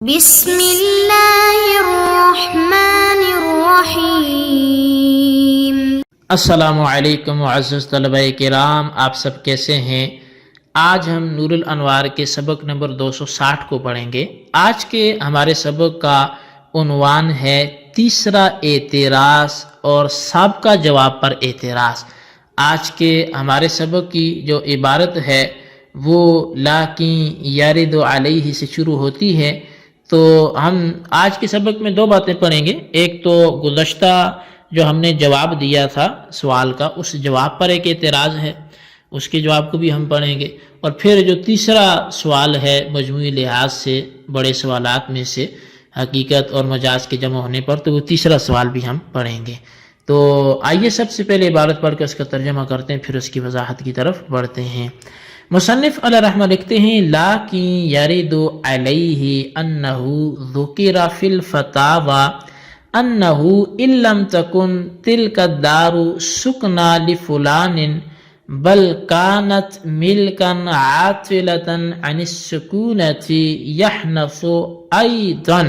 بسم اللہ الرحمن الرحیم۔ السلام علیکم معزز طلبہ کرام، آپ سب کیسے ہیں؟ آج ہم نور الانوار کے سبق نمبر 260 کو پڑھیں گے۔ آج کے ہمارے سبق کا عنوان ہے تیسرا اعتراض اور سابقہ جواب پر اعتراض۔ آج کے ہمارے سبق کی جو عبارت ہے وہ لیکن یرد علیہ سے شروع ہوتی ہے۔ تو ہم آج کے سبق میں دو باتیں پڑھیں گے۔ ایک تو گزشتہ جو ہم نے جواب دیا تھا سوال کا، اس جواب پر ایک اعتراض ہے، اس کے جواب کو بھی ہم پڑھیں گے، اور پھر جو تیسرا سوال ہے مجموعی لحاظ سے بڑے سوالات میں سے حقیقت اور مجاز کے جمع ہونے پر، تو وہ تیسرا سوال بھی ہم پڑھیں گے۔ تو آئیے سب سے پہلے عبارت پڑھ کر اس کا ترجمہ کرتے ہیں، پھر اس کی وضاحت کی طرف بڑھتے ہیں۔ مصنف علیہ رحمہ لکھتے ہیں لیکن یرد علیہ انہ ذکر فی الفتاوی انہ ان لم تکن تلک الدار سکنا لفلان بل کانت ملکا عاطلتا عن السکونۃ یحنث ایضا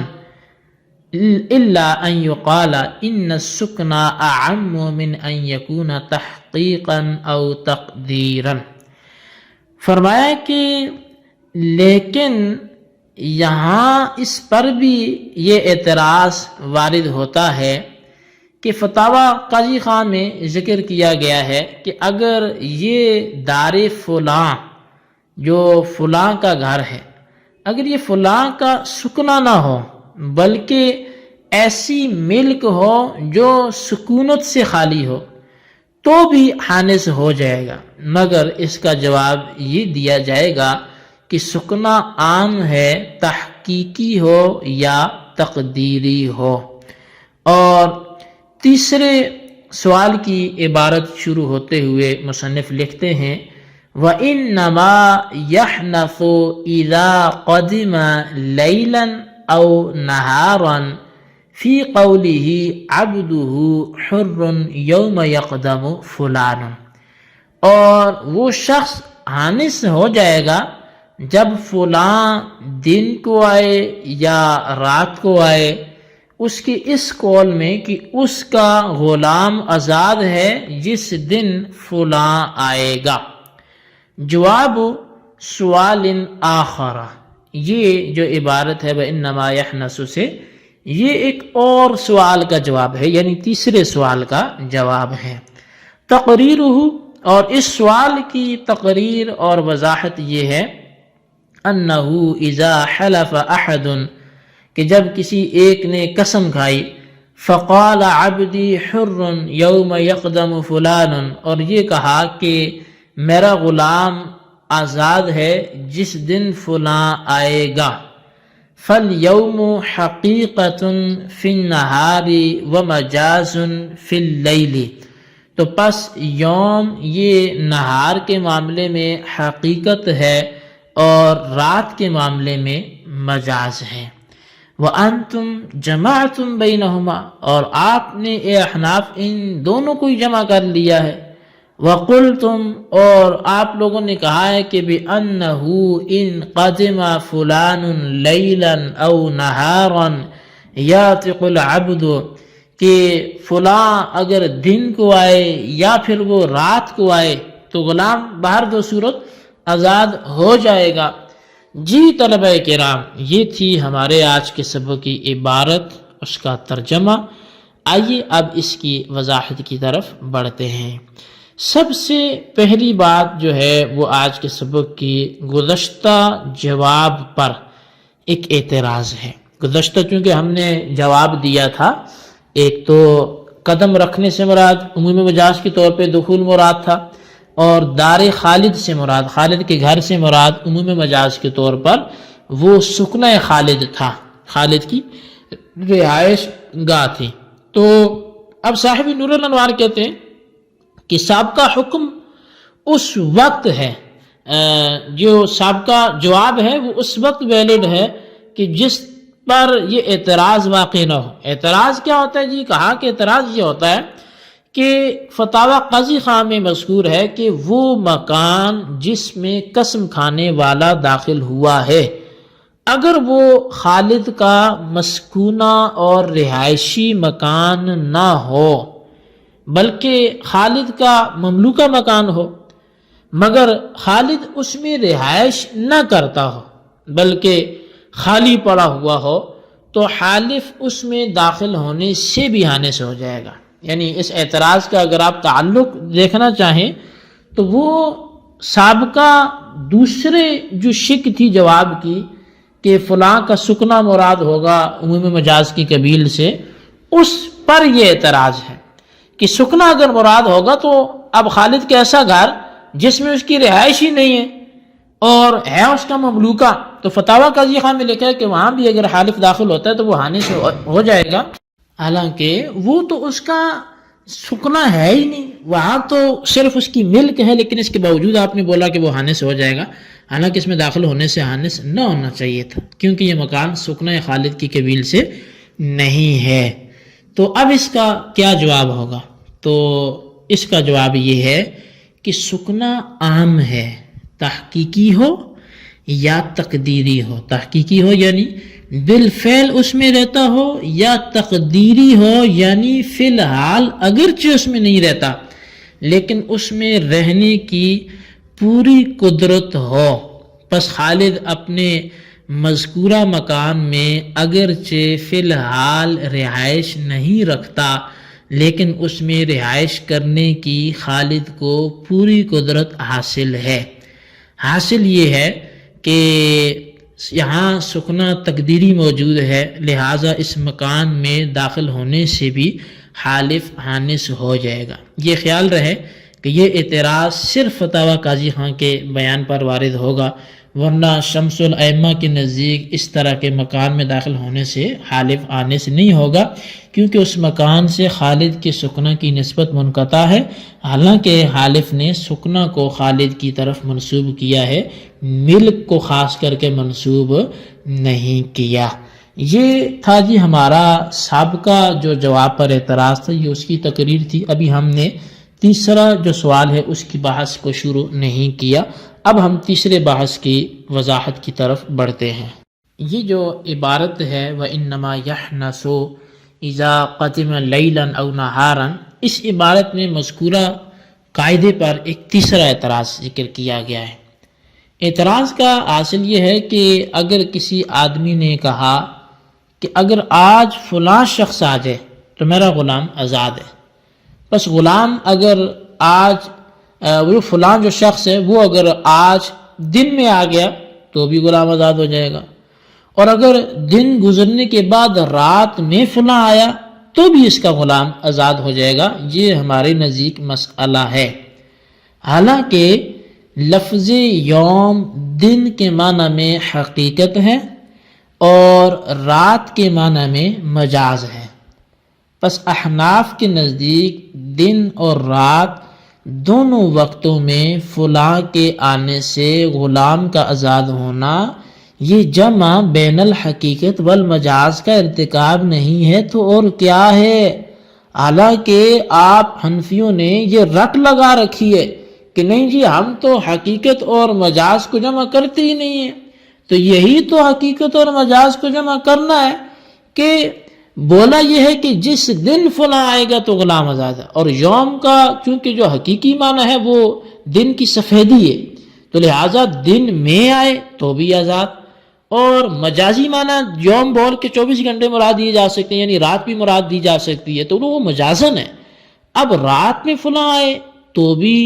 الا ان یقال ان السکنا اعم من ان یکون تحقیقا او تقدیرا۔ فرمایا کہ لیکن یہاں اس پر بھی یہ اعتراض وارد ہوتا ہے کہ فتاوی قاضی خان میں ذکر کیا گیا ہے کہ اگر یہ دار فلاں جو فلاں کا گھر ہے، اگر یہ فلاں کا سکنا نہ ہو بلکہ ایسی ملک ہو جو سکونت سے خالی ہو تو بھی حانث ہو جائے گا، مگر اس کا جواب یہ دیا جائے گا کہ سکنا عام ہے، تحقیقی ہو یا تقدیری ہو۔ اور تیسرے سوال کی عبارت شروع ہوتے ہوئے مصنف لکھتے ہیں وَإِنَّمَا يَحْنَثُ إِذَا قَدِمَ لَيْلًا أَوْ نَهَارًا فی قولہ عبدہ حر یوم یقدم فلان۔ اور وہ شخص حانث ہو جائے گا جب فلاں دن کو آئے یا رات کو آئے، اس کے اس قول میں کہ اس کا غلام آزاد ہے جس دن فلاں آئے گا۔ جواب سوال آخر، یہ جو عبارت ہے وَإِنَّمَا يَحْنَثُ سے، یہ ایک اور سوال کا جواب ہے، یعنی تیسرے سوال کا جواب ہے۔ تقریرہ، اور اس سوال کی تقریر اور وضاحت یہ ہے انہ اذا حلف احد، کہ جب کسی ایک نے قسم کھائی، فقال عبدی حر یوم یقدم فلان، اور یہ کہا کہ میرا غلام آزاد ہے جس دن فلاں آئے گا، فَالْيَوْمُ حَقِيقَةٌ فِي النَّهَارِ وَمَجَازٌ فِي اللَّيْلِ، تو پس یوم یہ نہار کے معاملے میں حقیقت ہے اور رات کے معاملے میں مجاز ہے۔ وَأَنْتُمْ جَمَعْتُمْ بَيْنَهُمَا، اور آپ نے اے احناف ان دونوں کو جمع کر لیا ہے۔ وَقُلْتُمْ، اور آپ لوگوں نے کہا ہے کہ بِأَنَّهُ إِن قَدِمَ فُلَانٌ لَيْلًا أَوْ نَهَارًا يَعْتِقُ الْعَبْدُ، کہ فلاں اگر دن کو آئے یا پھر وہ رات کو آئے تو غلام بہر دو صورت آزاد ہو جائے گا۔ جی طلبہ کرام، یہ تھی ہمارے آج کے سبق کی عبارت، اس کا ترجمہ۔ آئیے اب اس کی وضاحت کی طرف بڑھتے ہیں۔ سب سے پہلی بات جو ہے وہ آج کے سبق کی گزشتہ جواب پر ایک اعتراض ہے۔ گزشتہ چونکہ ہم نے جواب دیا تھا، ایک تو قدم رکھنے سے مراد عموم مجاز کے طور پہ دخول مراد تھا، اور دار خالد سے مراد، خالد کے گھر سے مراد عموم مجاز کے طور پر وہ سکنہ خالد تھا، خالد کی رہائش گاہ تھی۔ تو اب صاحب نور الانوار کہتے ہیں کہ سابقہ حکم اس وقت ہے، جو سابقہ جواب ہے وہ اس وقت ویلڈ ہے کہ جس پر یہ اعتراض واقع نہ ہو۔ اعتراض کیا ہوتا ہے؟ جی کہا کہ اعتراض یہ ہوتا ہے کہ فتاوی قاضی خان میں مذکور ہے کہ وہ مکان جس میں قسم کھانے والا داخل ہوا ہے اگر وہ خالد کا مسکونہ اور رہائشی مکان نہ ہو بلکہ خالد کا مملوکہ مکان ہو، مگر خالد اس میں رہائش نہ کرتا ہو بلکہ خالی پڑا ہوا ہو، تو حالف اس میں داخل ہونے سے بھی آنے سے ہو جائے گا۔ یعنی اس اعتراض کا اگر آپ تعلق دیکھنا چاہیں تو وہ سابقہ دوسرے جو شک تھی جواب کی کہ فلاں کا سکنا مراد ہوگا عموم مجاز کی قبیل سے، اس پر یہ اعتراض ہے کہ سکنا اگر مراد ہوگا تو اب خالد کا ایسا گھر جس میں اس کی رہائش ہی نہیں ہے اور ہے اس کا مملوکہ، تو فتاوی قاضی خان میں لکھا ہے کہ وہاں بھی اگر حالف داخل ہوتا ہے تو وہ ہانے سے ہو جائے گا، حالانکہ وہ تو اس کا سکنا ہے ہی نہیں، وہاں تو صرف اس کی ملک ہے، لیکن اس کے باوجود آپ نے بولا کہ وہ ہانے سے ہو جائے گا، حالانکہ اس میں داخل ہونے سے ہانے سے نہ ہونا چاہیے تھا، کیونکہ یہ مکان سکنا خالد کی قبیل سے نہیں ہے۔ تو اب اس کا کیا جواب ہوگا؟ تو اس کا جواب یہ ہے کہ سکنا عام ہے، تحقیقی ہو یا تقدیری ہو۔ تحقیقی ہو یعنی بالفعل اس میں رہتا ہو، یا تقدیری ہو یعنی فی الحال اگرچہ اس میں نہیں رہتا لیکن اس میں رہنے کی پوری قدرت ہو۔ پس خالد اپنے مذکورہ مکان میں اگرچہ فی الحال رہائش نہیں رکھتا لیکن اس میں رہائش کرنے کی خالد کو پوری قدرت حاصل ہے۔ حاصل یہ ہے کہ یہاں سکنا تقدیری موجود ہے، لہٰذا اس مکان میں داخل ہونے سے بھی حالف حانس ہو جائے گا۔ یہ خیال رہے کہ یہ اعتراض صرف فتاوی قاضی خان کے بیان پر وارد ہوگا، ورنہ شمس الائمہ کے نزدیک اس طرح کے مکان میں داخل ہونے سے حالف آنے سے نہیں ہوگا، کیونکہ اس مکان سے خالد کے سکنا کی نسبت منقطع ہے، حالانکہ حالف نے سکنا کو خالد کی طرف منسوب کیا ہے، ملک کو خاص کر کے منسوب نہیں کیا۔ یہ تھا جی ہمارا سابقہ جو جواب پر اعتراض تھا، یہ اس کی تقریر تھی۔ ابھی ہم نے تیسرا جو سوال ہے اس کی بحث کو شروع نہیں کیا، اب ہم تیسرے بحث کی وضاحت کی طرف بڑھتے ہیں۔ یہ جو عبارت ہے وَإِنَّمَا يَحْنَسُ إِذَا قَدِمَ لَيْلًا أَوْ نَهَارًا، اس عبارت میں مذکورہ قاعدے پر ایک تیسرا اعتراض ذکر کیا گیا ہے۔ اعتراض کا حاصل یہ ہے کہ اگر کسی آدمی نے کہا کہ اگر آج فلاں شخص آ جائے تو میرا غلام آزاد ہے، بس غلام اگر آج وہ فلاں جو شخص ہے وہ اگر آج دن میں آ گیا تو بھی غلام آزاد ہو جائے گا، اور اگر دن گزرنے کے بعد رات میں فلاں آیا تو بھی اس کا غلام آزاد ہو جائے گا۔ یہ ہمارے نزدیک مسئلہ ہے۔ حالانکہ لفظ یوم دن کے معنی میں حقیقت ہے اور رات کے معنی میں مجاز ہے، پس احناف کے نزدیک دن اور رات دونوں وقتوں میں فلاں کے آنے سے غلام کا آزاد ہونا یہ جمع بین الحقیقت والمجاز کا ارتکاب نہیں ہے تو اور کیا ہے؟ حالانکہ آپ حنفیوں نے یہ رٹ لگا رکھی ہے کہ نہیں جی ہم تو حقیقت اور مجاز کو جمع کرتے ہی نہیں ہیں، تو یہی تو حقیقت اور مجاز کو جمع کرنا ہے کہ بولا یہ ہے کہ جس دن فلاں آئے گا تو غلام آزاد ہے، اور یوم کا چونکہ جو حقیقی معنی ہے وہ دن کی سفیدی ہے تو لہٰذا دن میں آئے تو بھی آزاد، اور مجازی معنی یوم بول کے 24 گھنٹے مراد دیے جا سکتے ہیں، یعنی رات بھی مراد دی جا سکتی ہے تو وہ مجازن ہے۔ اب رات میں فلاں آئے تو بھی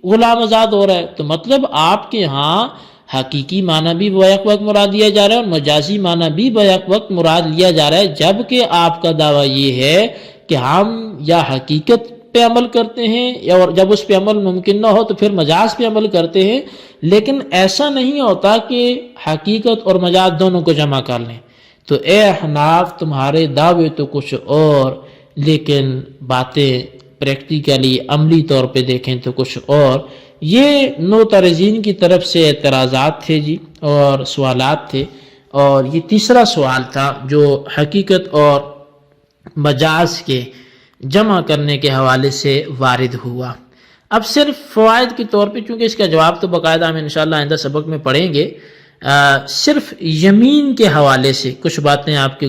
غلام آزاد ہو رہا ہے، تو مطلب آپ کے ہاں حقیقی معنی بھی بیک وقت مراد دیا جا رہا ہے اور مجازی معنی بھی بیک وقت مراد لیا جا رہا ہے، جبکہ آپ کا دعویٰ یہ ہے کہ ہم یا حقیقت پہ عمل کرتے ہیں اور جب اس پہ عمل ممکن نہ ہو تو پھر مجاز پہ عمل کرتے ہیں، لیکن ایسا نہیں ہوتا کہ حقیقت اور مجاز دونوں کو جمع کر لیں۔ تو اے احناف تمہارے دعوے تو کچھ اور، لیکن باتیں پریکٹیکلی عملی طور پہ دیکھیں تو کچھ اور۔ یہ معترضین کی طرف سے اعتراضات تھے جی اور سوالات تھے، اور یہ تیسرا سوال تھا جو حقیقت اور مجاز کے جمع کرنے کے حوالے سے وارد ہوا۔ اب صرف فوائد کے طور پہ، چونکہ اس کا جواب تو باقاعدہ ہم انشاءاللہ آئندہ سبق میں پڑھیں گے، صرف یمین کے حوالے سے کچھ باتیں آپ کے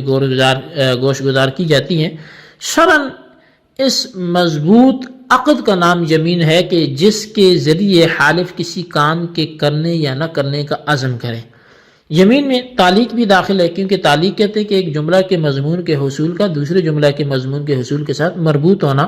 گوش گزار کی جاتی ہیں۔ شرعاً اس مضبوط عقد کا نام یمین ہے کہ جس کے ذریعے حالف کسی کام کے کرنے یا نہ کرنے کا عزم کرے۔ یمین میں تعلیق بھی داخل ہے، کیونکہ تعلیق کہتے ہیں کہ ایک جملہ کے مضمون کے حصول کا دوسرے جملہ کے مضمون کے حصول کے ساتھ مربوط ہونا،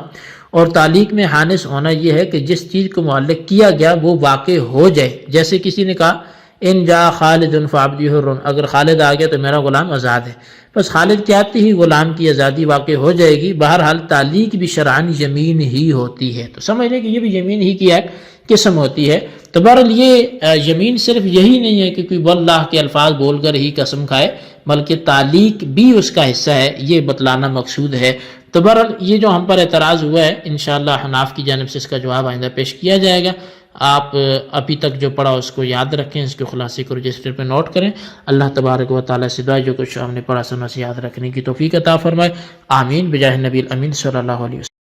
اور تعلیق میں حانس ہونا یہ ہے کہ جس چیز کو معلق کیا گیا وہ واقع ہو جائے۔ جیسے کسی نے کہا ان جا خالد فعبدی حر، اگر خالد آ گیا تو میرا غلام آزاد ہے، بس خالد کے آتے ہی غلام کی آزادی واقع ہو جائے گی۔ بہرحال تعلیق بھی شرعاً یمین ہی ہوتی ہے، تو سمجھ لیں کہ یہ بھی یمین ہی کی ایک قسم ہوتی ہے۔ تو بہرحال یہ یمین صرف یہی نہیں ہے کہ کوئی واللہ کے الفاظ بول کر ہی قسم کھائے، بلکہ تعلیق بھی اس کا حصہ ہے، یہ بتلانا مقصود ہے۔ تو بہرحال یہ جو ہم پر اعتراض ہوا ہے، انشاءاللہ حناف کی جانب سے اس کا جواب آئندہ پیش کیا جائے گا۔ آپ ابھی تک جو پڑھا اس کو یاد رکھیں، اس کے خلاصے کو رجسٹر پہ نوٹ کریں۔ اللہ تبارک و تعالیٰ سے دعا جو کچھ ہم نے پڑھا سنا سے یاد رکھنے کی توفیق عطا فرمائے، آمین بجاہ نبی الامین صلی اللہ علیہ وسلم۔